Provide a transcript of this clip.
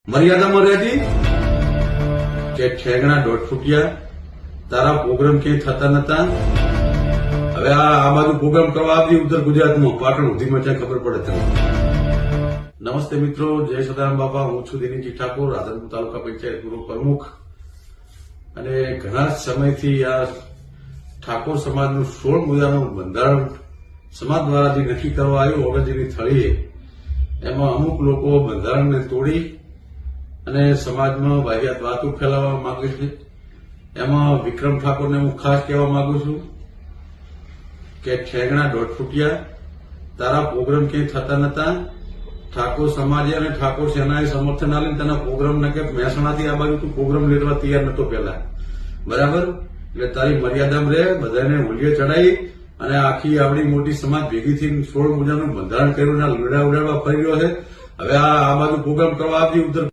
મર્યાદામાં રહેતી કે ઠેંગણા દોઢ ફૂટ્યા તારા પ્રોગ્રામ ક્યાંય થતા નતા. હવે આ બાજુ પ્રોગ્રામ કરવા આવતી ઉત્તર ગુજરાતમાં પાટણ સુધીમાં ત્યાં ખબર પડે તમને. નમસ્તે મિત્રો, જય સદારામ બાપા. હું છું દિનેશજી ઠાકોર, રાધનપુર તાલુકા પંચાયત પૂર્વ પ્રમુખ. અને ઘણા સમયથી આ ઠાકોર સમાજનું 16 મુદ્દાનું બંધારણ સમાજ દ્વારા જે નક્કી કરવા આવ્યું ઓગણજીની થળીએ, એમાં અમુક લોકો બંધારણને તોડી અને સમાજમાં વાહિયાત વાતો ફેલાવવા માંગે છે. એમાં વિક્રમ ઠાકોરને હું ખાસ કહેવા માંગુ છું કે ઠેંગણા દોઢ ફૂટ્યા તારા પ્રોગ્રામ ક્યાંય થતા નતા. ઠાકોર સમાજે અને ઠાકોર સેનાએ સમર્થન આલીને તેના પ્રોગ્રામને કે મહેસાણાથી આ બાજુ તું પ્રોગ્રામ લેવા તૈયાર નતો પહેલા, બરાબર? એટલે તારી મર્યાદામાં રહે. બધાને હોલીએ ચડાવી અને આખી આવડી મોટી સમાજ ભેગી થઈને 16 મુદ્દાનું બંધારણ કર્યું, ના લીડા ઉડાડવા ફરી રહ્યો છે. હવે આ બાજુ પ્રોગ્રામ કરવા આવતી ઉત્તર